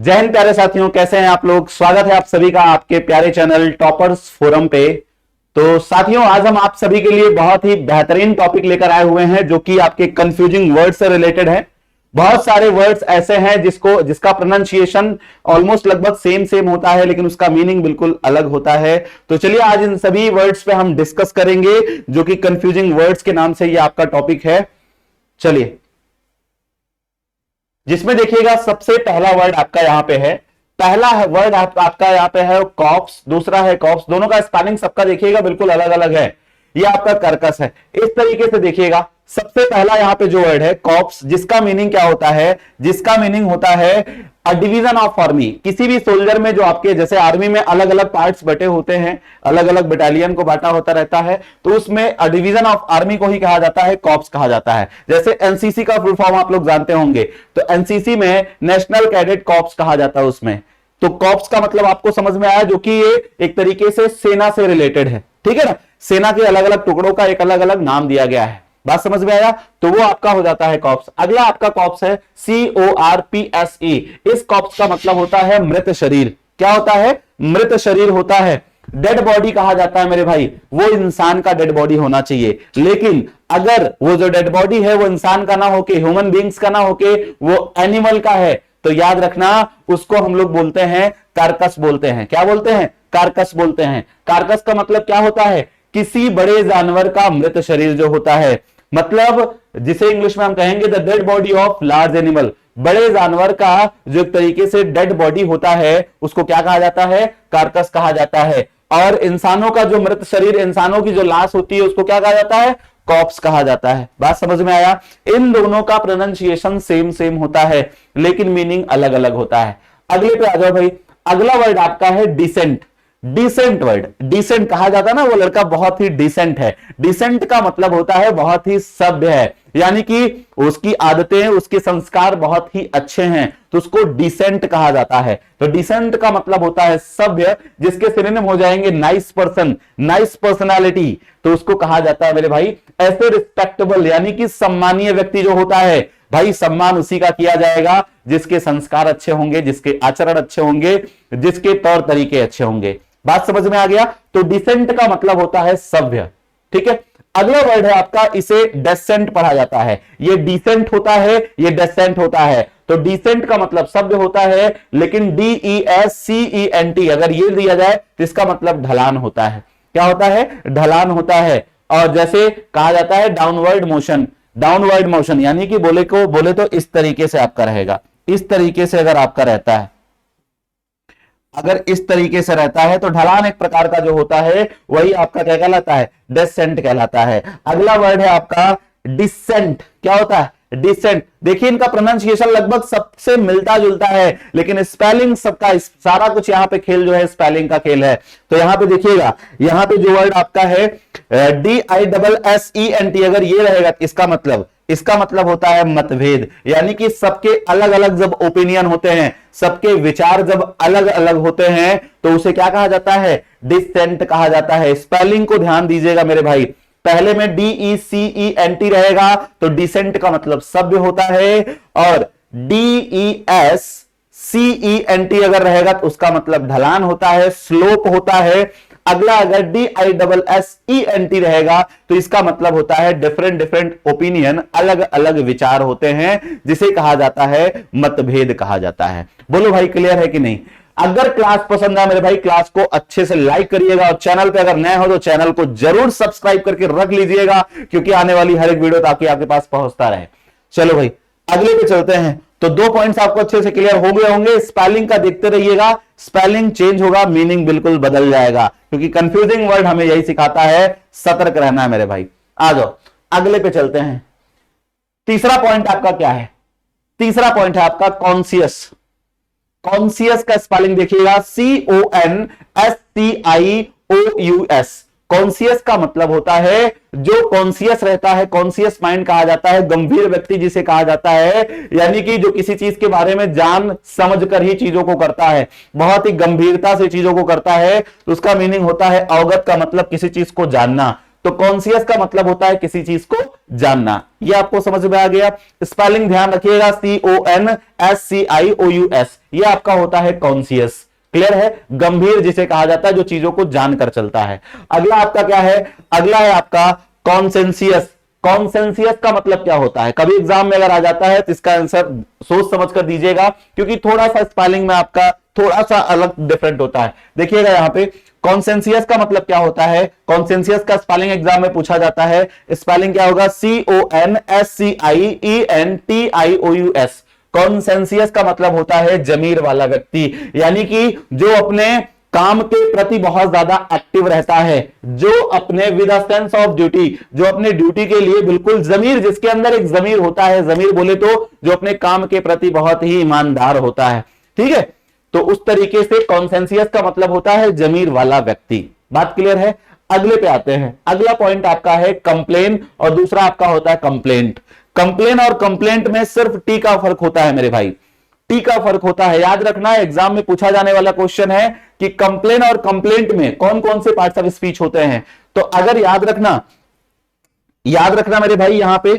जय हिंद प्यारे साथियों, कैसे हैं आप लोग। स्वागत है आप सभी का आपके प्यारे चैनल टॉपर्स फोरम पे। तो साथियों, आज हम आप सभी के लिए बहुत ही बेहतरीन टॉपिक लेकर आए हुए हैं जो कि आपके कंफ्यूजिंग वर्ड से रिलेटेड है। बहुत सारे वर्ड्स ऐसे हैं जिसका प्रोनाउंसिएशन ऑलमोस्ट लगभग सेम होता है, लेकिन उसका मीनिंग बिल्कुल अलग होता है। तो चलिए आज इन सभी वर्ड्स पे हम डिस्कस करेंगे जो कि कंफ्यूजिंग वर्ड्स के नाम से ये आपका टॉपिक है। चलिए, जिसमें देखिएगा सबसे पहला वर्ड आपका यहां पे है। पहला वर्ड आपका यहां पे है कॉप्स, दूसरा है कॉप्स। दोनों का स्पेलिंग सबका देखिएगा बिल्कुल अलग अलग है। ये आपका कर्कस है। इस तरीके से देखिएगा, सबसे पहला यहां पे जो वर्ड है कॉप्स, जिसका मीनिंग क्या होता है, जिसका मीनिंग होता है अ डिवीजन ऑफ आर्मी। किसी भी सोल्जर में जो आपके जैसे आर्मी में अलग अलग पार्ट्स बटे होते हैं, अलग अलग बटालियन को बांटा होता रहता है, तो उसमें अ डिवीजन ऑफ आर्मी को ही कहा जाता है कॉप्स कहा जाता है। जैसे एनसीसी का फुल फॉर्म आप लोग जानते होंगे, तो एनसीसी में नेशनल कैडेट कॉप्स कहा जाता है उसमें। तो कॉप्स का मतलब आपको समझ में आया, जो कि ये एक तरीके से सेना से रिलेटेड है। ठीक है ना, सेना के अलग अलग टुकड़ों का एक अलग अलग नाम दिया गया है। बात समझ में आया, तो वो आपका हो जाता है कॉप्स। अगला आपका कॉप्स है CORPSE। इस कॉप्स का मतलब होता है मृत शरीर। क्या होता है? मृत शरीर होता है। डेड बॉडी कहा जाता है मेरे भाई, वो इंसान का डेड बॉडी होना चाहिए। लेकिन अगर वो जो डेड बॉडी है वो इंसान का ना होके, ह्यूमन बींग्स का ना होके, वो एनिमल का है, तो याद रखना उसको हम लोग बोलते हैं कार्कस बोलते हैं। क्या बोलते हैं? कार्कस बोलते हैं। कार्कस का मतलब क्या होता है? किसी बड़े जानवर का मृत शरीर जो होता है, मतलब जिसे इंग्लिश में हम कहेंगे the dead body of large animal. बड़े जानवर का जो एक तरीके से डेड बॉडी होता है उसको क्या कहा जाता है? कार्कस कहा जाता है। और इंसानों का जो मृत शरीर, इंसानों की जो लाश होती है, उसको क्या कहा जाता है? कॉप्स कहा जाता है। बात समझ में आया? इन दोनों का प्रोनाउंसिएशन सेम होता है, लेकिन मीनिंग अलग अलग होता है। अगले पे आ जाओ भाई। अगला वर्ड आपका है डिसेंट। डिसेंट वर्ड, डिसेंट कहा जाता है ना, वो लड़का बहुत ही डिसेंट है। डिसेंट का मतलब होता है बहुत ही सभ्य है, यानी कि उसकी आदतें, उसके संस्कार बहुत ही अच्छे हैं, तो उसको डिसेंट कहा जाता है। तो डिसेंट का मतलब होता है सभ्य, जिसके सिनोनिम हो जाएंगे नाइस पर्सन, नाइस पर्सनालिटी, तो उसको कहा जाता है मेरे भाई ऐसे रिस्पेक्टेबल, यानी कि सम्मानीय व्यक्ति जो होता है भाई, सम्मान उसी का किया जाएगा जिसके संस्कार अच्छे होंगे, जिसके आचरण अच्छे होंगे, जिसके तौर तरीके अच्छे होंगे। बात समझ में आ गया? तो डिसेंट का मतलब होता है सभ्य। ठीक है, अगला वर्ड है आपका, इसे डेसेंट पढ़ा जाता है। ये डिसेंट होता है, ये डेसेंट होता है। तो डिसेंट का मतलब सभ्य होता है, लेकिन DESCENT अगर ये दिया जाए तो इसका मतलब ढलान होता है। क्या होता है? ढलान होता है। और जैसे कहा जाता है डाउनवर्ड मोशन, डाउनवर्ड मोशन यानी कि बोले तो इस तरीके से आपका रहेगा। इस तरीके से अगर आपका रहता है, अगर इस तरीके से रहता है, तो ढलान एक प्रकार का जो होता है वही आपका क्या कहलाता है? डेसेंट कहलाता है। अगला वर्ड है आपका डिसेंट। क्या होता है? डिसेंट। देखिए, इनका प्रोनाउंसिएशन लगभग सबसे मिलता जुलता है, लेकिन स्पेलिंग सबका, सारा कुछ यहाँ पे खेल जो है स्पेलिंग का खेल है। तो यहाँ पे देखिएगा, यहाँ पे जो वर्ड आपका है DISSENT, अगर ये रहेगा इसका मतलब होता है मतभेद, यानी कि सबके अलग अलग जब ओपिनियन होते हैं, सबके विचार जब अलग अलग होते हैं, तो उसे क्या कहा जाता है? डिसेंट कहा जाता है। स्पेलिंग को ध्यान दीजिएगा मेरे भाई, पहले में DECENT रहेगा तो डिसेंट का मतलब सभ्य होता है, और DESCENT अगर रहेगा तो उसका मतलब ढलान होता है, स्लोप होता है। अगला अगर DISSENT रहेगा तो इसका मतलब होता है डिफरेंट ओपिनियन, अलग अलग विचार होते हैं, जिसे कहा जाता है मतभेद कहा जाता है। बोलो भाई, क्लियर है कि नहीं? अगर क्लास पसंद आए मेरे भाई, क्लास को अच्छे से लाइक करिएगा, और चैनल पे अगर नए हो तो चैनल को जरूर सब्सक्राइब करके रख लीजिएगा, क्योंकि आने वाली हर एक वीडियो ताकि आपके पास पहुंचता रहे। चलो भाई, अगले पे चलते हैं। तो 2 पॉइंट्स आपको अच्छे से क्लियर हो गए होंगे। स्पेलिंग का देखते रहिएगा, स्पेलिंग चेंज होगा, मीनिंग बिल्कुल बदल जाएगा, क्योंकि कंफ्यूजिंग वर्ड हमें यही सिखाता है, सतर्क रहना है मेरे भाई। आ जाओ, अगले पे चलते हैं। तीसरा पॉइंट आपका क्या है? तीसरा पॉइंट है आपका कॉन्सियस। कॉन्सियस का स्पेलिंग देखिएगा CONSCIOUS। कॉन्सियस का मतलब होता है जो कॉन्सियस रहता है, कॉन्सियस माइंड कहा जाता है, गंभीर व्यक्ति जिसे कहा जाता है, यानी कि जो किसी चीज के बारे में जान समझ कर ही चीजों को करता है, बहुत ही गंभीरता से चीजों को करता है, तो उसका मीनिंग होता है अवगत का मतलब किसी चीज को जानना। तो कॉन्सियस का मतलब होता है किसी चीज को जानना। ये आपको समझ में आ गया। स्पेलिंग ध्यान रखिएगा, CONSCIOUS, ये आपका होता है कॉन्सियस। क्लियर है? गंभीर जिसे कहा जाता है, जो चीजों को जानकर चलता है। अगला आपका क्या है? अगला है आपका कॉन्सेंसियस। कॉन्सेंसियस का मतलब क्या होता है? कभी एग्जाम में अगर आ जाता है तो इसका आंसर सोच समझ कर दीजिएगा, क्योंकि थोड़ा सा स्पेलिंग में आपका थोड़ा सा अलग डिफरेंट होता है। देखिएगा यहां पे कॉन्सेंसियस का मतलब क्या होता है? कॉन्सेंसियस का स्पेलिंग एग्जाम में पूछा जाता है। स्पेलिंग क्या होगा? CONSCIENTIOUS। कॉन्सेंसियस का मतलब होता है जमीर वाला व्यक्ति, यानी कि जो अपने काम के प्रति बहुत ज्यादा एक्टिव रहता है, जो अपने with a sense of duty, जो अपने ड्यूटी के लिए बिल्कुल जमीर, जिसके अंदर एक जमीर होता है, जमीर बोले तो जो अपने काम के प्रति बहुत ही ईमानदार होता है। ठीक है, तो उस तरीके से कॉन्सेंसियस का मतलब होता है जमीर वाला व्यक्ति। बात क्लियर है? अगले पे आते हैं। अगला पॉइंट आपका है कंप्लेन, और दूसरा आपका होता है कंप्लेंट। कंप्लेन और कंप्लेंट में सिर्फ टी का फर्क होता है मेरे भाई, टी का फर्क होता है। याद रखना, एग्जाम में पूछा जाने वाला क्वेश्चन है कि कंप्लेन और कंप्लेंट में कौन कौन से पार्ट्स ऑफ स्पीच होते हैं। तो अगर याद रखना मेरे भाई, यहां पे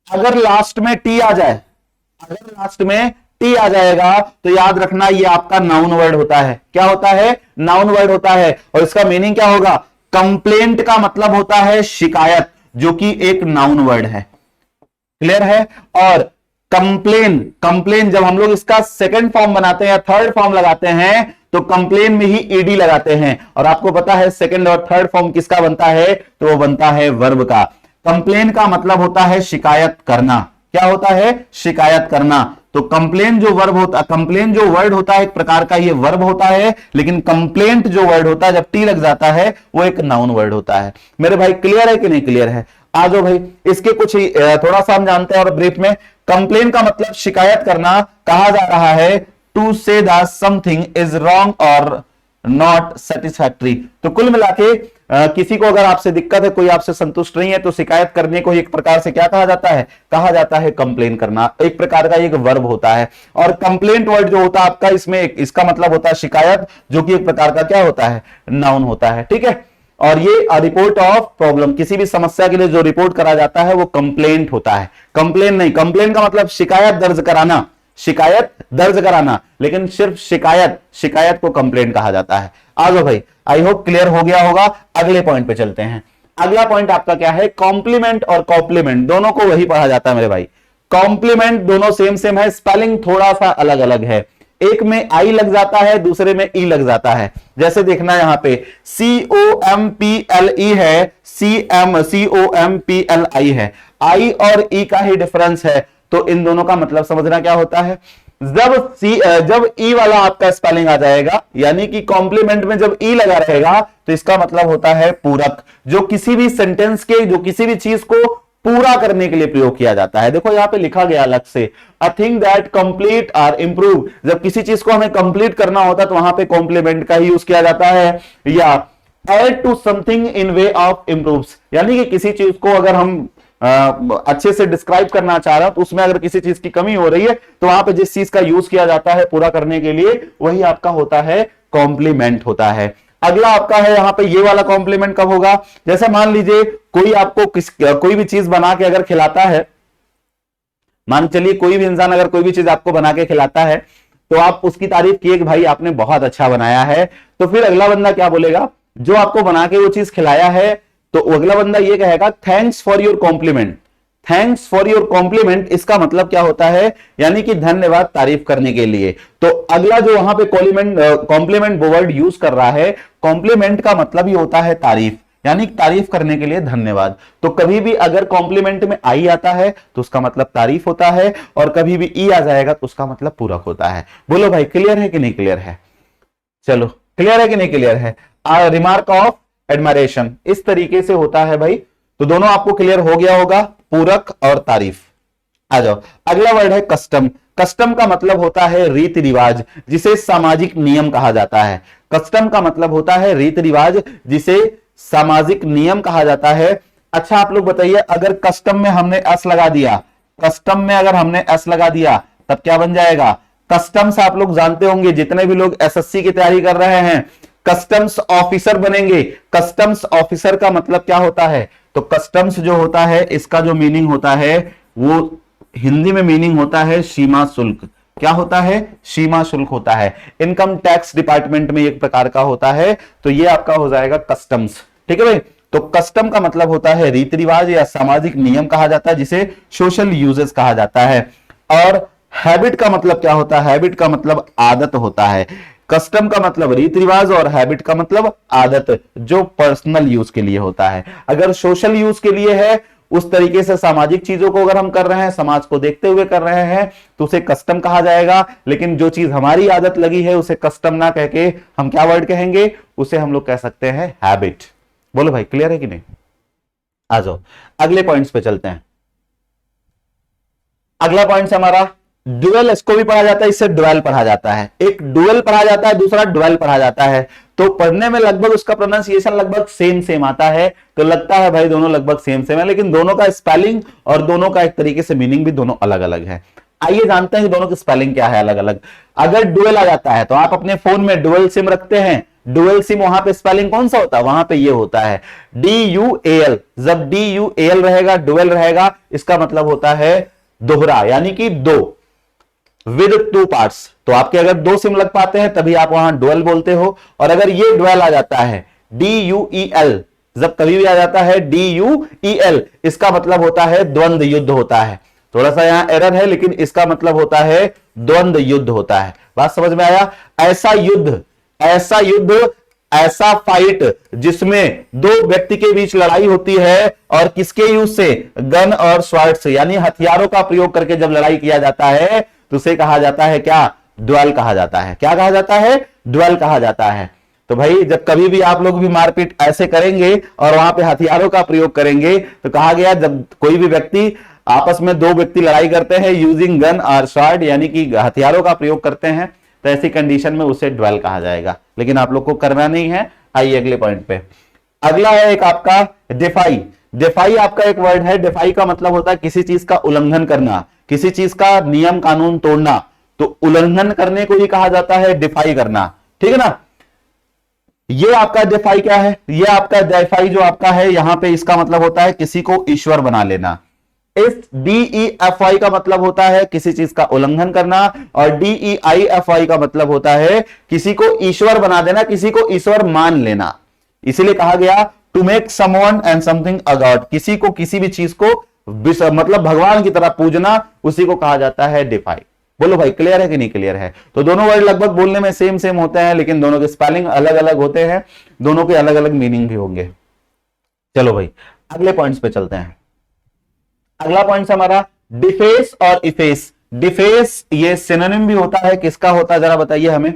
अगर लास्ट में टी आ जाए, अगर लास्ट में टी आ जाएगा तो याद रखना ये आपका नाउन वर्ड होता है। क्या होता है? नाउन वर्ड होता है। और इसका मीनिंग क्या होगा? कंप्लेंट का मतलब होता है शिकायत, जो कि एक नाउन वर्ड है। क्लियर है? और कंप्लेन जब हम लोग इसका सेकंड फॉर्म बनाते हैं या थर्ड फॉर्म लगाते हैं तो कंप्लेन में ही ईडी लगाते हैं। और आपको पता है सेकंड और थर्ड फॉर्म किसका बनता है? तो वो बनता है वर्ब का। कंप्लेन का मतलब होता है शिकायत करना। क्या होता है? शिकायत करना। तो कंप्लेन जो वर्ब होता, कंप्लेन जो वर्ड होता है एक प्रकार का ये वर्ब होता है, लेकिन कंप्लेंट जो वर्ड होता है जब टी लग जाता है वो एक नाउन वर्ड होता है। मेरे भाई क्लियर है कि नहीं क्लियर है? आ जाओ भाई, इसके कुछ थोड़ा सा हम जानते हैं और ब्रीफ में। कंप्लेन का मतलब शिकायत करना। कहा जा रहा है to say that something is wrong और नॉट सेटिस्फैक्टरी। तो कुल मिला के किसी को अगर आपसे दिक्कत है, कोई आपसे संतुष्ट नहीं है, तो शिकायत करने को एक प्रकार से क्या कहा जाता है? कहा जाता है कंप्लेन करना। एक प्रकार का एक वर्ब होता है। और कंप्लेंट वर्ड जो होता है आपका, इसमें इसका मतलब होता है शिकायत, जो कि एक प्रकार का क्या होता है? नाउन होता है। ठीक है, और ये रिपोर्ट ऑफ प्रॉब्लम, किसी भी समस्या के लिए जो रिपोर्ट करा जाता है वो कंप्लेंट होता है। कंप्लेन नहीं, कंप्लेन का मतलब शिकायत दर्ज कराना, शिकायत दर्ज कराना, लेकिन सिर्फ शिकायत को कंप्लेंट कहा जाता है। आ जाओ भाई, आई होप क्लियर हो गया होगा। अगले पॉइंट पे चलते हैं। अगला पॉइंट आपका क्या है? कॉम्प्लीमेंट और कॉम्प्लीमेंट दोनों को वही पढ़ा जाता है मेरे भाई। कॉम्प्लीमेंट दोनों सेम है, स्पेलिंग थोड़ा सा अलग अलग है। एक में आई लग जाता है, दूसरे में ई लग जाता है। जैसे देखना यहां पे COMPLE है, COMPLI है। आई और ई का ही डिफरेंस है, तो इन दोनों का मतलब समझना क्या होता है। जब ई वाला आपका स्पेलिंग आ जाएगा, यानी कि कॉम्प्लीमेंट में जब ई लगा रहेगा, तो इसका मतलब होता है पूरक, जो किसी भी सेंटेंस के, जो किसी भी चीज को पूरा करने के लिए प्रयोग किया जाता है। देखो यहां पे लिखा गया अलग से, अ थिंग दैट कंप्लीट और इंप्रूव। जब किसी चीज को हमें कंप्लीट करना होता है तो वहां पे कॉम्प्लीमेंट का ही यूज किया जाता है। या add to something in way of improves, यानी कि किसी चीज को अगर हम अच्छे से डिस्क्राइब करना चाह रहा हूं तो उसमें अगर किसी चीज की कमी हो रही है तो वहां पे जिस चीज का यूज किया जाता है पूरा करने के लिए, वही आपका होता है कॉम्प्लीमेंट होता है। अगला आपका है यहां पे, ये वाला कॉम्प्लीमेंट कब होगा? जैसे मान लीजिए कोई आपको कोई भी चीज बना के अगर खिलाता है, मान चलिए कोई भी इंसान अगर कोई भी चीज आपको बना के खिलाता है तो आप उसकी तारीफ किए कि भाई आपने बहुत अच्छा बनाया है, तो फिर अगला बंदा क्या बोलेगा? जो आपको बना के वो चीज खिलाया है, तो अगला बंदा ये कहेगा thanks for your compliment. Thanks for your compliment, इसका मतलब क्या होता है? यानी कि धन्यवाद तारीफ करने के लिए। तो अगला जो वहां पे कॉम्प्लीमेंट वर्ड यूज कर रहा है, कॉम्प्लीमेंट का मतलब ही होता है तारीफ, यानी तारीफ करने के लिए धन्यवाद। तो कभी भी अगर कॉम्प्लीमेंट में आई आता है तो उसका मतलब तारीफ होता है, और कभी भी ई आ जाएगा तो उसका मतलब पूरक होता है। बोलो भाई क्लियर है कि नहीं क्लियर है? चलो क्लियर है कि नहीं क्लियर है? रिमार्क ऑफ एडमायरेशन इस तरीके से होता है भाई। तो दोनों आपको क्लियर हो गया होगा, पूरक और तारीफ। आ जाओ, अगला वर्ड है कस्टम। कस्टम का मतलब होता है रीति रिवाज, जिसे सामाजिक नियम कहा जाता है। कस्टम का मतलब होता है रीति रिवाज, जिसे सामाजिक नियम कहा जाता है। अच्छा आप लोग बताइए, अगर कस्टम में हमने एस लगा दिया, कस्टम में अगर हमने एस लगा दिया तब क्या बन जाएगा? कस्टम्स आप लोग जानते होंगे, जितने भी लोग एसएससी की तैयारी कर रहे हैं, कस्टम्स ऑफिसर बनेंगे। कस्टम्स ऑफिसर का मतलब क्या होता है? तो कस्टम्स जो होता है इसका जो मीनिंग होता है वो हिंदी में मीनिंग होता है सीमा शुल्क। क्या होता है? सीमा शुल्क होता है। इनकम टैक्स डिपार्टमेंट में एक प्रकार का होता है, तो ये आपका हो जाएगा कस्टम्स। ठीक है भाई। तो कस्टम का मतलब होता है रीति रिवाज या सामाजिक नियम कहा जाता है, जिसे सोशल यूजेस कहा जाता है। और हैबिट का मतलब क्या होता है? हैबिट का मतलब आदत होता है। कस्टम का मतलब रीति रिवाज और हैबिट का मतलब आदत, जो पर्सनल यूज के लिए होता है। अगर सोशल यूज के लिए है, उस तरीके से सामाजिक चीजों को अगर हम कर रहे हैं, समाज को देखते हुए कर रहे हैं, तो उसे कस्टम कहा जाएगा। लेकिन जो चीज हमारी आदत लगी है उसे कस्टम ना कह के हम क्या वर्ड कहेंगे? उसे हम लोग कह सकते हैं हैबिट। बोलो भाई, क्लियर है कि नहीं? आ जाओ अगले पॉइंट्स पे चलते हैं। अगला पॉइंट हमारा ड्यूअल। इसको भी पढ़ा जाता है, इससे ड्वेल पढ़ा जाता है। एक ड्यूअल पढ़ा जाता है, दूसरा ड्वेल पढ़ा जाता है। तो पढ़ने में लगभग उसका प्रोनाउंसिएशन लगभग सेम सेम आता है, तो लगता है भाई दोनों लगभग सेम सेम है, लेकिन दोनों का स्पेलिंग और दोनों का एक तरीके से मीनिंग भी दोनों अलग अलग है। आइए जानते हैं कि दोनों की स्पेलिंग क्या है अलग अलग। अगर ड्यूअल आ जाता है तो आप अपने फोन में डुअल सिम रखते हैं, डुअल सिम वहां पे स्पेलिंग कौन सा होता है? वहां पे ये होता है DUAL। जब DUAL रहेगा, डुअल रहेगा, इसका मतलब होता है दोहरा, यानी कि दो, विद 2 पार्ट्स। तो आपके अगर 2 सिम लग पाते हैं तभी आप वहां डुअल बोलते हो। और अगर ये डुअल आ जाता है DUEL, जब कभी भी आ जाता है DUEL, इसका मतलब होता है द्वंद्व युद्ध होता है। थोड़ा सा यहां एरर है, लेकिन इसका मतलब होता है द्वंद्व युद्ध होता है। बात समझ में आया? ऐसा युद्ध, ऐसा युद्ध, ऐसा फाइट जिसमें 2 व्यक्ति के बीच लड़ाई होती है, और किसके यूज से? गन और स्वॉर्ड से, यानी हथियारों का प्रयोग करके जब लड़ाई किया जाता है तो उसे कहा जाता है क्या? ड्यूअल कहा जाता है। क्या कहा जाता है? ड्यूअल कहा जाता है। तो भाई जब कभी भी आप लोग भी मारपीट ऐसे करेंगे और वहां पे हथियारों का प्रयोग करेंगे, तो कहा गया जब कोई भी व्यक्ति आपस में 2 व्यक्ति लड़ाई करते हैं यूजिंग गन और स्वॉर्ड, यानी कि हथियारों का प्रयोग करते हैं, तो ऐसी कंडीशन में उसे ड्वेल कहा जाएगा। लेकिन आप लोग को करना नहीं है। आइए अगले पॉइंट पे। अगला है एक आपका डिफाई। डिफाई आपका एक वर्ड है। डिफाई का मतलब होता है किसी चीज का उल्लंघन करना, किसी चीज का नियम कानून तोड़ना। तो उल्लंघन करने को ही कहा जाता है डिफाई करना। ठीक है ना? ये आपका डिफाई क्या है? ये आपका डिफाई जो आपका है यहां पे, इसका मतलब होता है किसी को ईश्वर बना लेना। इस DEFI का मतलब होता है किसी चीज का उल्लंघन करना, और DEIFI का मतलब होता है किसी को ईश्वर बना देना, किसी को ईश्वर मान लेना। इसीलिए कहा गया to make someone and something a god. किसी को किसी भी चीज को मतलब भगवान की तरह पूजना, उसी को कहा जाता है डिफाई। बोलो भाई, क्लियर है कि नहीं क्लियर है? तो दोनों वर्ड लगभग बोलने में सेम सेम होते हैं, लेकिन दोनों के स्पेलिंग अलग अलग होते हैं, दोनों के अलग अलग मीनिंग भी होंगे। चलो भाई अगले पॉइंट्स पे चलते हैं। अगला पॉइंट हमारा डिफेस और इफेस। डिफेस ये सिनोनिम भी होता है, किसका होता है जरा बताइए हमें?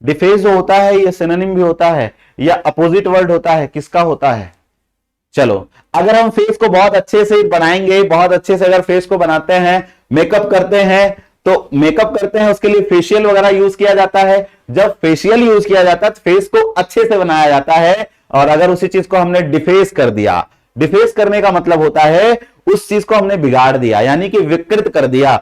डिफेस जो होता है ये सिनोनिम भी होता है या अपोजिट वर्ड होता है, किसका होता है? चलो, अगर हम फेस को बहुत अच्छे से बनाएंगे, बहुत अच्छे से अगर फेस को बनाते हैं, मेकअप करते हैं, तो मेकअप करते हैं उसके लिए फेशियल वगैरह यूज किया जाता है। जब फेशियल यूज किया जाता है तो फेस को अच्छे से बनाया जाता है। और अगर उसी चीज को हमने डिफेस कर दिया, डिफेस करने का मतलब होता है उस चीज को हमने बिगाड़ दिया, यानी कि विकृत कर दिया।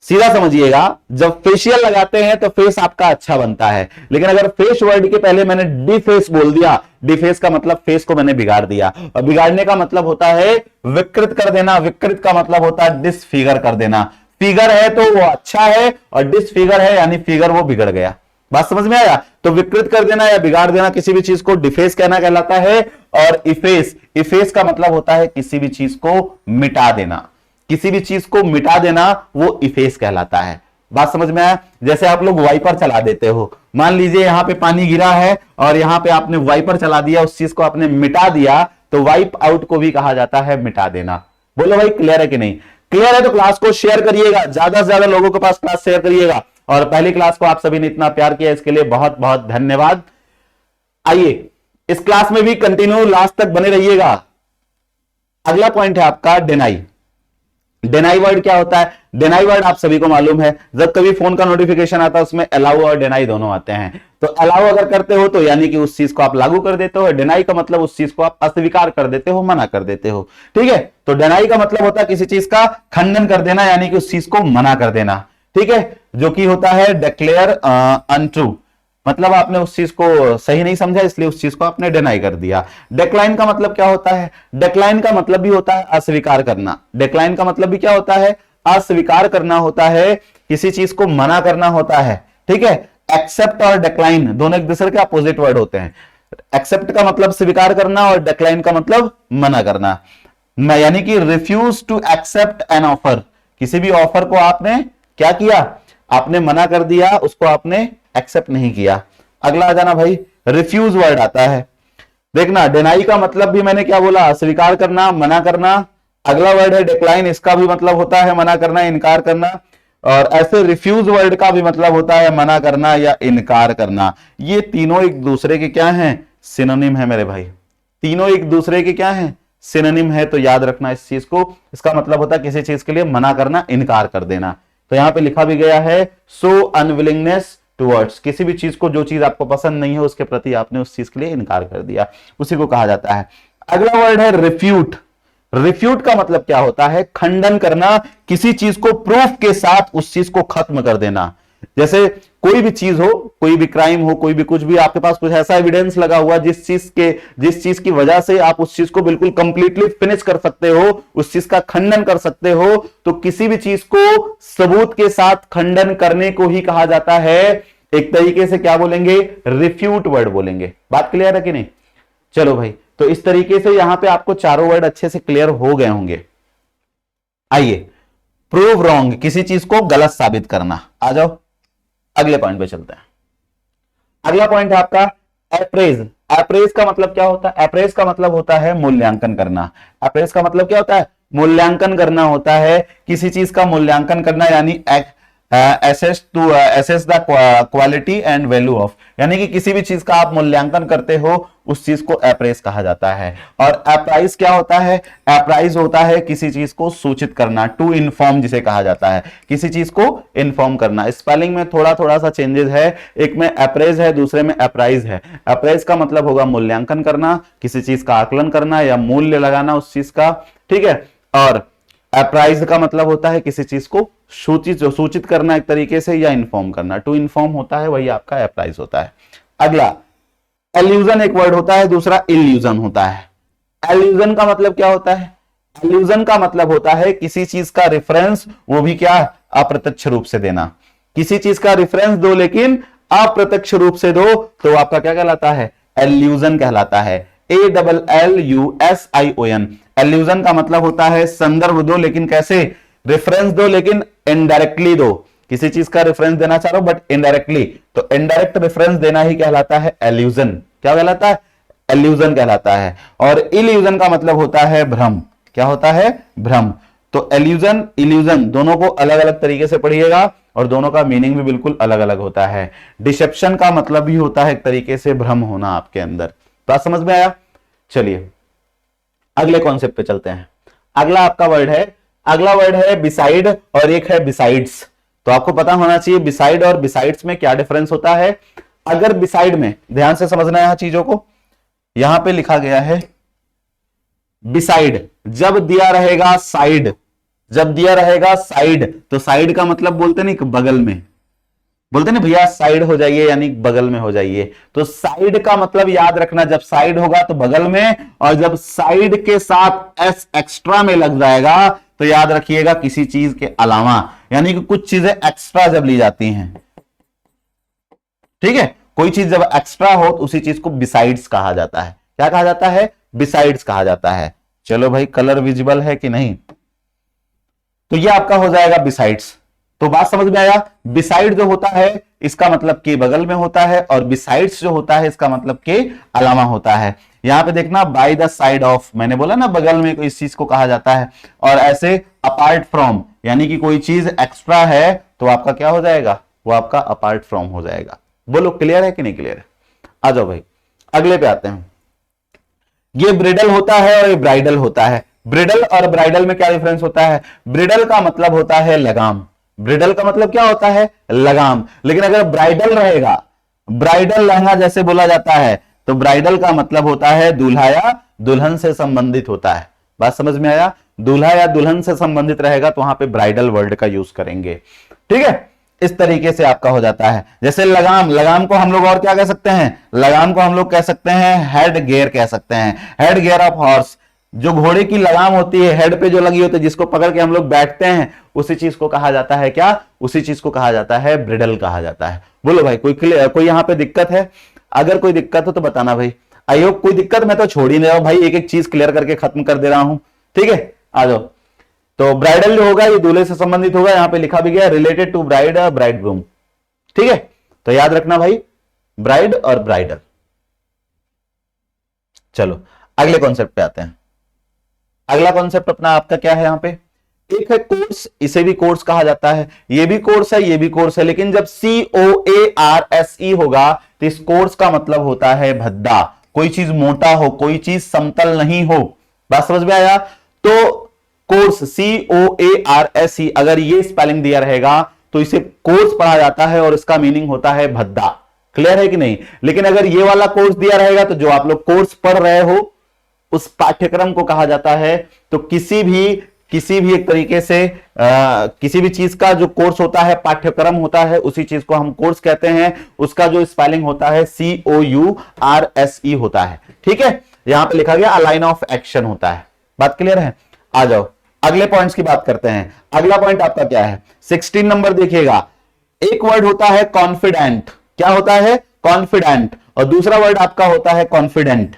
सीधा समझिएगा, जब फेशियल लगाते हैं तो फेस आपका अच्छा बनता है, लेकिन अगर फेस वर्ड के पहले मैंने डिफेस बोल दिया, डिफेस का मतलब फेस को मैंने बिगाड़ दिया। और बिगाड़ने का मतलब होता है विकृत कर देना, विकृत का मतलब होता है डिसफिगर कर देना। फिगर है तो वो अच्छा है, और डिसफिगर है यानी फिगर वो बिगड़ गया। बात समझ में आया? तो विकृत कर देना या बिगाड़ देना किसी भी चीज को डिफेस कहना कहलाता है। और इफेस, इफेस का मतलब होता है किसी भी चीज को मिटा देना, किसी भी चीज को मिटा देना वो इफेस कहलाता है। बात समझ में आया? जैसे आप लोग वाइपर चला देते हो, मान लीजिए यहां पे पानी गिरा है और यहां पे आपने वाइपर चला दिया, उस चीज को आपने मिटा दिया, तो वाइप आउट को भी कहा जाता है मिटा देना। बोलो भाई, क्लियर है कि नहीं? क्लियर है तो क्लास को शेयर करिएगा, ज्यादा से ज्यादा लोगों के पास क्लास शेयर करिएगा। और पहली क्लास को आप सभी ने इतना प्यार किया, इसके लिए बहुत बहुत धन्यवाद। आइए इस क्लास में भी कंटिन्यू लास्ट तक बने रहिएगा। अगला पॉइंट है आपका डिनाई। डिनाई वर्ड क्या होता है? डिनाई वर्ड आप सभी को मालूम है, जब कभी फोन का नोटिफिकेशन आता है उसमें अलाउ और डिनाई दोनों आते हैं। तो अलाउ अगर करते हो तो यानी कि उस चीज को आप लागू कर देते हो, डिनाई का मतलब उस चीज को आप अस्वीकार कर देते हो, मना कर देते हो। ठीक है? तो डिनाई का मतलब होता है किसी चीज का खंडन कर देना, यानी कि उस चीज को मना कर देना। ठीक है? जो कि होता है डिक्लेयर अनट्रू। मतलब आपने उस चीज को सही नहीं समझा, इसलिए उस चीज को आपने डिनाई कर दिया। डिक्लाइन का मतलब क्या होता है? डिक्लाइन का मतलब भी होता है अस्वीकार करना। डिक्लाइन का मतलब भी क्या होता है? अस्वीकार करना होता है, किसी चीज को मना करना होता है। ठीक है, एक्सेप्ट और डिक्लाइन दोनों एक दूसरे के अपोजिट वर्ड होते हैं। एक्सेप्ट का मतलब स्वीकार करना और डिक्लाइन का मतलब मना करना। यानी कि refuse to accept an offer, किसी भी ऑफर को आपने क्या किया? आपने मना कर दिया, उसको आपने एक्सेप्ट नहीं किया। अगला आ जाना भाई, रिफ्यूज वर्ड आता है। देखना, डिनाई का मतलब भी मैंने क्या बोला? अस्वीकार करना, मना करना। अगला वर्ड है डिक्लाइन, इसका भी मतलब होता है मना करना, इनकार करना। और ऐसे रिफ्यूज वर्ड का भी मतलब होता है मना करना या इनकार करना। ये तीनों एक दूसरे के क्या हैं? सिनोनिम है मेरे भाई। तीनों एक दूसरे के क्या हैं? सिनोनिम है। तो याद रखना इस चीज को। इसका मतलब होता है किसी चीज के लिए मना करना, इनकार कर देना। तो यहां पे लिखा भी गया है, सो अनविलिंगनेस टुवर्ड्स, किसी भी चीज को, जो चीज आपको पसंद नहीं है उसके प्रति आपने उस चीज के लिए इनकार कर दिया, उसी को कहा जाता है। अगला वर्ड है रिफ्यूट। रिफ्यूट का मतलब क्या होता है? खंडन करना, किसी चीज को प्रूफ के साथ उस चीज को खत्म कर देना। जैसे कोई भी चीज हो, कोई भी क्राइम हो, कोई भी कुछ भी, आपके पास कुछ ऐसा एविडेंस लगा हुआ जिस चीज की वजह से आप उस चीज को बिल्कुल कंप्लीटली फिनिश कर सकते हो, उस चीज का खंडन कर सकते हो, तो किसी भी चीज को सबूत के साथ खंडन करने को ही कहा जाता है, एक तरीके से क्या बोलेंगे? रिफ्यूट वर्ड बोलेंगे। बात क्लियर है कि नहीं? चलो भाई, तो इस तरीके से यहां पे आपको चारों वर्ड अच्छे से क्लियर हो गए होंगे। आइए, प्रूव रॉन्ग, किसी चीज को गलत साबित करना। आ जाओ अगले पॉइंट पे चलते हैं। अगला पॉइंट है आपका अप्रेज। अप्रेज का मतलब क्या होता है? अप्रेज का मतलब होता है मूल्यांकन करना। अप्रेज का मतलब क्या होता है? मूल्यांकन करना होता है, किसी चीज का मूल्यांकन करना, यानी assess the quality and value of, यानी कि किसी भी चीज का आप मूल्यांकन करते हो, उस चीज को अप्रेज कहा जाता है। और अप्राइज क्या होता है? अप्राइज होता है किसी चीज को सूचित करना, टू इन्फॉर्म जिसे कहा जाता है, किसी चीज को इन्फॉर्म करना। स्पेलिंग में थोड़ा थोड़ा सा चेंजेस है, एक में अप्रेज है, दूसरे में अप्राइज है। अप्रेज का मतलब होगा मूल्यांकन करना, किसी चीज का आकलन करना या मूल्य लगाना उस चीज का। ठीक है, और अप्राइज का मतलब होता है किसी चीज को सूचित करना एक तरीके से, या इन्फॉर्म करना। टू इन्फॉर्म होता है, वही आपका अप्राइज होता है। अगला एल्यूजन एक वर्ड होता है, दूसरा इल्यूजन होता है। एल्यूजन का मतलब क्या होता है? एल्यूजन का मतलब होता है किसी चीज का रेफरेंस, वो भी क्या? अप्रत्यक्ष रूप से देना। किसी चीज का रेफरेंस दो लेकिन अप्रत्यक्ष रूप से दो, तो आपका क्या कहलाता है? एल्यूजन कहलाता है। ALLUSION। एल्यूजन का मतलब होता है संदर्भ दो, लेकिन कैसे? रेफरेंस दो लेकिन इनडायरेक्टली दो। किसी चीज का रेफरेंस देना चाह रहे हो बट इनडायरेक्टली, तो इनडायरेक्ट रेफरेंस देना ही कहलाता है एल्यूजन। क्या कहलाता है? एल्यूजन कहलाता है। और इल्यूजन का मतलब होता है भ्रम। क्या होता है? भ्रम। तो एल्यूजन, इल्यूजन दोनों को अलग अलग तरीके से पढ़िएगा, और दोनों का मीनिंग भी बिल्कुल अलग अलग होता है। डिसेप्शन का मतलब भी होता है एक तरीके से भ्रम होना आपके अंदर। बात समझ में आया? चलिए अगले कॉन्सेप्ट पे चलते हैं। अगला आपका वर्ड है बिसाइड, और एक है बिसाइड्स। तो आपको पता होना चाहिए बिसाइड और बिसाइड्स में क्या डिफरेंस होता है। अगर बिसाइड में, ध्यान से समझना है यहां चीजों को, यहां पे लिखा गया है बिसाइड, जब दिया रहेगा साइड, जब दिया रहेगा साइड, तो साइड का मतलब बोलते नहीं बगल में, बोलते ना भैया साइड हो जाइए, यानी बगल में हो जाइए। तो साइड का मतलब याद रखना, जब साइड होगा तो बगल में, और जब साइड के साथ एस एक्स्ट्रा में लग जाएगा तो याद रखिएगा किसी चीज के अलावा, यानी कि कुछ चीजें एक्स्ट्रा जब ली जाती हैं। ठीक है, कोई चीज जब एक्स्ट्रा हो तो उसी चीज को बिसाइड्स कहा जाता है। क्या कहा जाता है? बिसाइड्स कहा जाता है। चलो भाई, कलर विजिबल है कि नहीं? तो ये आपका हो जाएगा बिसाइड्स। तो बात समझ में आया? बिसाइड जो होता है इसका मतलब के बगल में होता है, और बिसाइड्स जो होता है इसका मतलब के अलावा होता है। यहां पे देखना, बाय द साइड ऑफ, मैंने बोला ना बगल में इस चीज को कहा जाता है। और ऐसे अपार्ट फ्रॉम, यानी कि कोई चीज एक्स्ट्रा है तो आपका क्या हो जाएगा? वो आपका अपार्ट फ्रॉम हो जाएगा। बोलो क्लियर है कि नहीं क्लियर है? आ जाओ भाई अगले पे आते हैं। ये ब्रिडल होता है और ये ब्राइडल होता है। ब्रिडल और ब्राइडल में क्या डिफरेंस होता है? ब्रिडल का मतलब होता है लगाम। ब्रिडल का मतलब क्या होता है? लगाम। लेकिन अगर ब्राइडल रहेगा, ब्राइडल लहंगा जैसे बोला जाता है, तो ब्राइडल का मतलब होता है दूल्हा या दुल्हन से संबंधित होता है। बात समझ में आया? दूल्हा या दुल्हन से संबंधित रहेगा तो वहां पे ब्राइडल वर्ड का यूज करेंगे। ठीक है, इस तरीके से आपका हो जाता है। जैसे लगाम, लगाम को हम लोग और क्या कह सकते हैं, लगाम को हम लोग कह सकते हैं हेड गियर कह सकते हैं, हेड गियर ऑफ हॉर्स। जो घोड़े की लगाम होती है हेड पे जो लगी होती है, जिसको पकड़ के हम लोग बैठते हैं, उसी चीज को कहा जाता है क्या, उसी चीज को कहा जाता है ब्रिडल कहा जाता है। बोलो भाई, कोई यहां पे दिक्कत है? अगर कोई दिक्कत हो तो बताना भाई। आयोग कोई दिक्कत, मैं तो छोड़ ही नहीं रहा हूं भाई, एक एक चीज क्लियर करके खत्म कर दे रहा हूं। ठीक है, आ जाओ। तो ब्राइडल जो होगा ये दूल्हे से संबंधित होगा, यहां पे लिखा भी गया related to bride bride groom. ठीक है, तो याद रखना भाई, ब्राइड और ब्राइडल। चलो अगले कॉन्सेप्ट पे आते हैं। अगला कॉन्सेप्ट अपना आपका क्या है, यहां पे एक है कोर्स, इसे भी कोर्स कहा जाता है, ये भी कोर्स है, ये भी कोर्स है, लेकिन जब COARSE होगा तो इस कोर्स का मतलब होता है भद्दा, कोई चीज मोटा हो, कोई चीज समतल नहीं हो। बात समझ में आया? तो कोर्स COARSE अगर ये स्पेलिंग दिया रहेगा तो इसे कोर्स पढ़ा जाता है और इसका मीनिंग होता है भद्दा। क्लियर है कि नहीं? लेकिन अगर ये वाला कोर्स दिया रहेगा तो जो आप लोग कोर्स पढ़ रहे हो उस पाठ्यक्रम को कहा जाता है। तो किसी भी एक तरीके से किसी भी चीज का जो कोर्स होता है, पाठ्यक्रम होता है, उसी चीज को हम कोर्स कहते हैं। उसका जो स्पेलिंग होता है COURSE होता है। ठीक है, यहां पे लिखा गया लाइन ऑफ एक्शन होता है। बात क्लियर है? आ जाओ अगले पॉइंट्स की बात करते हैं। अगला पॉइंट आपका क्या है, 16 नंबर देखिएगा। एक वर्ड होता है कॉन्फिडेंट। क्या होता है? कॉन्फिडेंट। और दूसरा वर्ड आपका होता है कॉन्फिडेंट।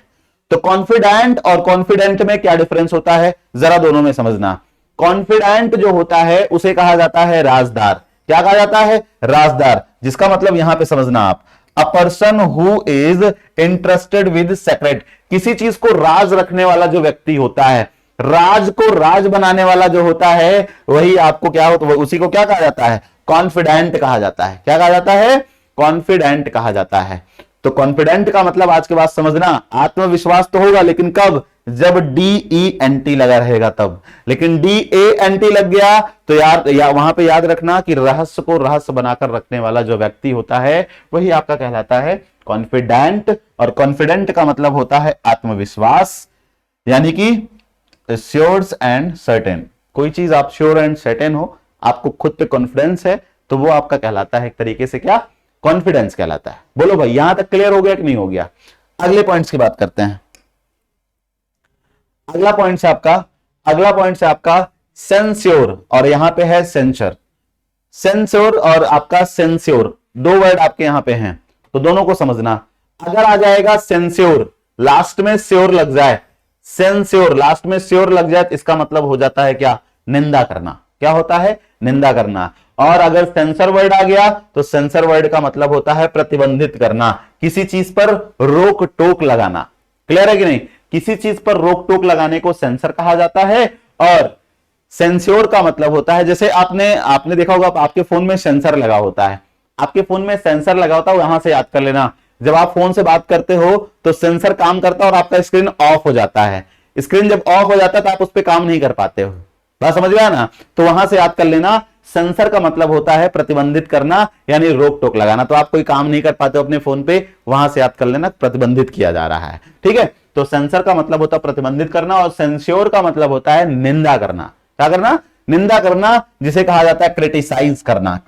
तो कॉन्फिडेंट और कॉन्फिडेंट में क्या डिफरेंस होता है, जरा दोनों में समझना। कॉन्फिडेंट जो होता है उसे कहा जाता है राजदार। क्या कहा जाता है? राजदार। जिसका मतलब यहां पे समझना आप, a person who is interested with secret. किसी चीज को राज रखने वाला जो व्यक्ति होता है, राज को राज बनाने वाला जो होता है, वही आपको क्या होता है, उसी को क्या कहा जाता है? कॉन्फिडेंट कहा जाता है। क्या कहा जाता है? कॉन्फिडेंट कहा जाता है। तो कॉन्फिडेंट का मतलब आज के बाद समझना, आत्मविश्वास तो होगा, लेकिन कब? जब DENT लगा रहेगा तब। लेकिन DANT लग गया तो यार वहां पे याद रखना कि रहस्य को रहस्य बनाकर रखने वाला जो व्यक्ति होता है वही आपका कहलाता है कॉन्फिडेंट। और कॉन्फिडेंट का मतलब होता है आत्मविश्वास, यानी कि श्योर एंड सर्टेन। कोई चीज आप श्योर एंड सर्टेन हो, आपको खुद पे कॉन्फिडेंस है, तो वो आपका कहलाता है एक तरीके से क्या? कॉन्फिडेंस कहलाता है। बोलो भाई, यहां तक क्लियर हो गया कि नहीं हो गया? अगले पॉइंट्स की बात करते हैं। अगला पॉइंट से आपका सेंस्योर, और यहां पे है सेंसर। सेंस्योर और आपका सेंस्योर दो वर्ड आपके यहां पे हैं, तो दोनों को समझना। अगर आ जाएगा सेंस्योर, लास्ट में श्योर लग जाए, सेंस्योर लास्ट में श्योर लग जाए, तो इसका मतलब हो जाता है क्या? निंदा करना। क्या होता है? निंदा करना। और अगर सेंसर वर्ड आ गया तो सेंसर वर्ड का मतलब होता है प्रतिबंधित करना, किसी चीज पर रोक टोक लगाना। क्लियर है कि नहीं? किसी चीज पर रोक टोक लगाने को सेंसर कहा जाता है। और सेंस्योर का मतलब होता है, जैसे आपने देखा होगा आपके फोन में सेंसर लगा होता है, आपके फोन में सेंसर लगा होता है, यहां से याद कर लेना। जब आप फोन से बात करते हो तो सेंसर काम करता है और आपका स्क्रीन ऑफ हो जाता है। स्क्रीन जब ऑफ हो जाता है तो आप उस पर काम नहीं कर पाते हो। बात समझ गया ना? तो वहां से याद कर लेना, सेंसर का मतलब होता है प्रतिबंधित करना, यानी रोक टोक लगाना। तो आप कोई काम नहीं कर पाते हो अपने फोन पे, वहां से याद कर लेना प्रतिबंधित किया जा रहा है। ठीक है, तो सेंसर का मतलब होता है प्रतिबंधित करना, और सेंस्योर का मतलब होता है निंदा करना। क्या करना? निंदा करना, जिसे कहा जाता है क्रिटिसाइज करना।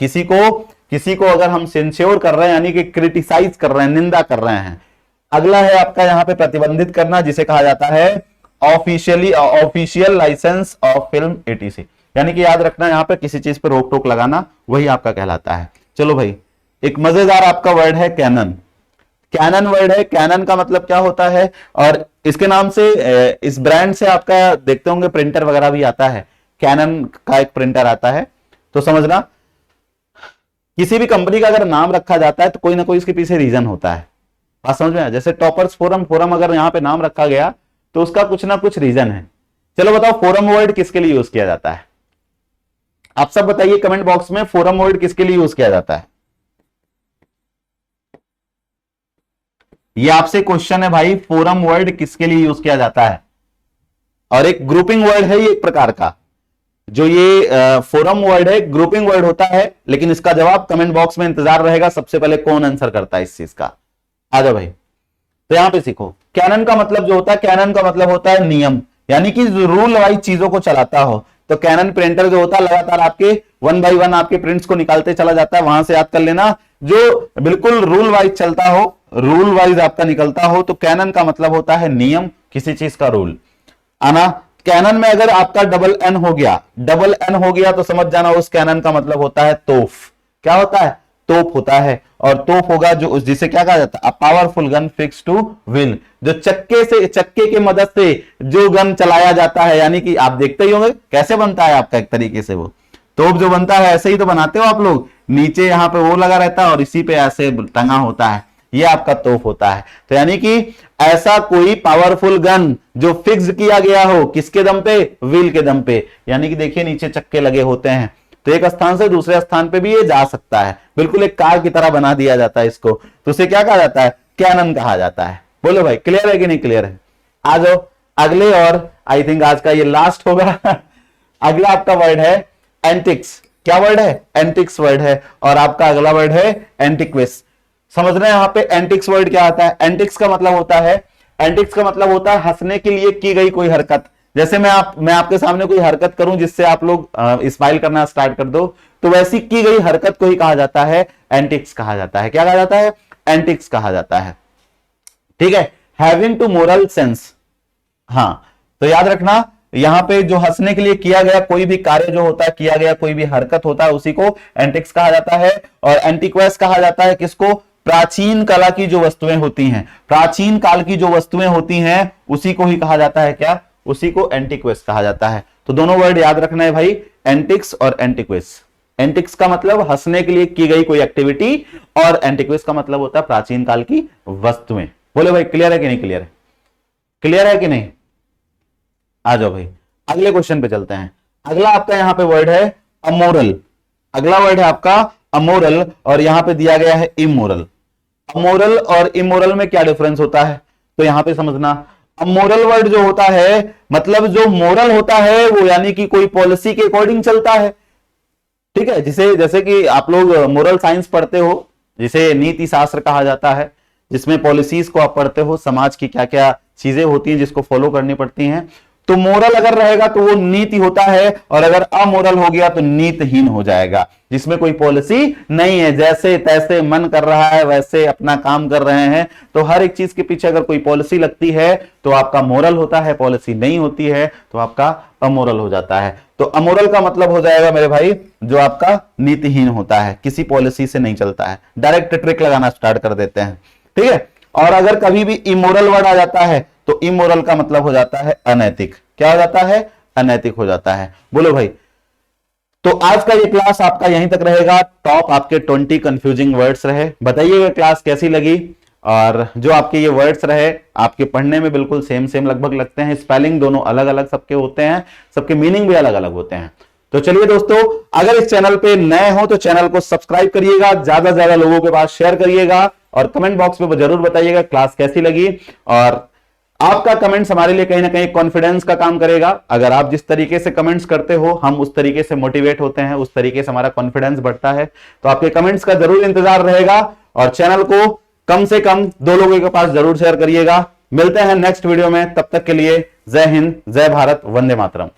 किसी को अगर हम सेंस्योर कर रहे हैं यानी कि क्रिटिसाइज कर रहे हैं, निंदा कर रहे हैं। अगला है आपका यहां पे प्रतिबंधित करना, जिसे कहा जाता है official licence of film ETC। यानी कि याद रखना, यहां पे किसी चीज पे रोक टोक लगाना, वही आपका कहलाता है। चलो भाई, एक मजेदार आपका वर्ड है कैनन। कैनन वर्ड है, कैनन का मतलब क्या होता है? और इसके नाम से, इस ब्रांड से आपका देखते होंगे प्रिंटर वगैरह भी आता है, कैनन का एक प्रिंटर आता है। तो समझना, किसी भी कंपनी का अगर नाम रखा जाता है तो कोई ना कोई इसके पीछे रीजन होता है। बात समझ में आया? जैसे टॉपर्स फोरम अगर यहां पे नाम रखा गया तो उसका कुछ ना कुछ रीजन है। चलो बताओ, फोरम वर्ड किसके लिए यूज किया जाता है? आप सब बताइए कमेंट बॉक्स में, फोरम वर्ड किसके लिए यूज किया जाता है? ये आपसे क्वेश्चन है भाई, फोरम वर्ड किसके लिए यूज किया जाता है? और एक ग्रुपिंग वर्ड है ये एक प्रकार का, जो ये फोरम वर्ड है, ग्रुपिंग वर्ड होता है। लेकिन इसका जवाब कमेंट बॉक्स में इंतजार रहेगा, सबसे पहले कौन आंसर करता है इस चीज का। आ जाओ भाई, तो यहां पे सीखो। कैनन का मतलब जो होता है, कैनन का मतलब होता है नियम, यानी कि रूल वाइज चीजों को चलाता हो। तो कैनन प्रिंटर जो होता है लगातार आपके वन बाई वन आपके प्रिंट्स को निकालते चला जाता है, वहां से याद कर लेना। जो बिल्कुल रूल वाइज चलता हो, रूल वाइज आपका निकलता हो, तो कैनन का मतलब होता है नियम, किसी चीज का रूल आना। कैनन में अगर आपका डबल एन हो गया, डबल एन हो गया तो समझ जाना उस कैनन का मतलब होता है तोफ। क्या होता है? तोप होता है। और तोप होगा जो, जिसे क्या कहा जाता है? A powerful gun fix two wheel, जो चक्के की मदद से जो गन चलाया जाता है, यानी कि आप देखते ही होंगे कैसे बनता है आपका एक तरीके से वो तोप जो बनता है, ऐसे ही तो बनाते हो आप लोग, नीचे यहां पे वो लगा रहता है और इसी पे ऐसे टंगा होता है, ये आपका तोप होता है। तो यानी कि ऐसा कोई पावरफुल गन जो फिक्स किया गया हो, किसके दम पे? व्हील के दम पे, यानी कि देखिए नीचे चक्के लगे होते हैं, तो एक स्थान से दूसरे स्थान पे भी ये जा सकता है, बिल्कुल एक कार की तरह बना दिया जाता है इसको, तो उसे क्या कहा जाता है? कैनन कहा जाता है। बोलो भाई, क्लियर है कि नहीं क्लियर है? आ जाओ अगले, और आई थिंक आज का ये लास्ट होगा। अगला आपका वर्ड है एंटिक्स। क्या वर्ड है? एंटिक्स वर्ड है। और आपका अगला वर्ड है एंटिक्विस। समझ रहे हैं यहाँ पे एंटिक्स वर्ड क्या आता है? एंटिक्स का मतलब होता है, एंटिक्स का मतलब होता है हंसने के लिए की गई कोई हरकत। जैसे मैं आपके सामने कोई हरकत करूं जिससे आप लोग स्माइल करना स्टार्ट कर दो, तो वैसी की गई हरकत को ही कहा जाता है एंटिक्स कहा जाता है। क्या कहा जाता है? एंटिक्स कहा जाता है। ठीक है, हैविंग टू मोरल सेंस। हाँ, तो याद रखना यहां पे जो हंसने के लिए किया गया कोई भी कार्य जो होता है, किया गया कोई भी हरकत होता है, उसी को एंटिक्स कहा जाता है। और एंटिक्वेस कहा जाता है किसको? प्राचीन कला की जो वस्तुएं होती हैं, प्राचीन काल की जो वस्तुएं होती हैं, उसी को ही कहा जाता है क्या? उसी को एंटिक्वेस कहा जाता है। तो दोनों वर्ड याद रखना है भाई, एंटिक्स और एंटिक्वेस। एंटिक्स का मतलब हंसने के लिए की गई कोई एक्टिविटी, और एंटिक्वेस का मतलब होता है प्राचीन काल की वस्तुएं। बोले भाई, क्लियर है कि नहीं क्लियर है? क्लियर है कि नहीं? आ जाओ भाई, अगले क्वेश्चन पे चलते हैं। अगला आपका यहां पे वर्ड है अमोरल। अगला वर्ड है आपका अमोरल, और यहां पे दिया गया है इमोरल। अमोरल और इमोरल में क्या डिफरेंस होता है? तो यहां पे समझना, अमोरल वर्ड जो होता है, मतलब जो मोरल होता है वो यानी कि कोई पॉलिसी के अकॉर्डिंग चलता है। ठीक है, जैसे कि आप लोग मोरल साइंस पढ़ते हो, जिसे नीति शास्त्र कहा जाता है, जिसमें पॉलिसीज को आप पढ़ते हो, समाज की क्या क्या चीजें होती हैं जिसको फॉलो करनी पड़ती हैं। तो मोरल अगर रहेगा तो वो नीति होता है, और अगर अमोरल हो गया तो नीतिहीन हो जाएगा, जिसमें कोई पॉलिसी नहीं है, जैसे तैसे मन कर रहा है वैसे अपना काम कर रहे हैं। तो हर एक चीज के पीछे अगर कोई पॉलिसी लगती है तो आपका मोरल होता है, पॉलिसी नहीं होती है तो आपका अमोरल हो जाता है। तो अमोरल का मतलब हो जाएगा मेरे भाई जो आपका नीतिहीन होता है, किसी पॉलिसी से नहीं चलता है, डायरेक्ट ट्रिक लगाना स्टार्ट कर देते हैं। ठीक है, और अगर कभी भी इमोरल वर्ड आ जाता है तो इमोरल का मतलब हो जाता है अनैतिक। क्या हो जाता है? अनैतिक हो जाता है। बोलो भाई, तो आज का ये क्लास आपका यहीं तक रहेगा। टॉप आपके 20 कंफ्यूजिंग वर्ड्स रहे। बताइएगा क्लास कैसी लगी, और जो आपके ये वर्ड्स रहे आपके पढ़ने में बिल्कुल सेम लगभग लगते हैं, स्पेलिंग दोनों अलग अलग सबके होते हैं, सबके मीनिंग भी अलग अलग होते हैं। तो चलिए दोस्तों, अगर इस चैनल पे नए हो तो चैनल को सब्सक्राइब करिएगा, ज्यादा से ज्यादा लोगों के पास शेयर करिएगा, और कमेंट बॉक्स में जरूर बताइएगा क्लास कैसी लगी। और आपका कमेंट्स हमारे लिए कहीं ना कहीं कॉन्फिडेंस का काम करेगा। अगर आप जिस तरीके से कमेंट्स करते हो हम उस तरीके से मोटिवेट होते हैं, उस तरीके से हमारा कॉन्फिडेंस बढ़ता है। तो आपके कमेंट्स का जरूर इंतजार रहेगा, और चैनल को कम से कम 2 लोगों के पास जरूर शेयर करिएगा। मिलते हैं नेक्स्ट वीडियो में, तब तक के लिए जय हिंद, जय भारत, वंदे मातरम।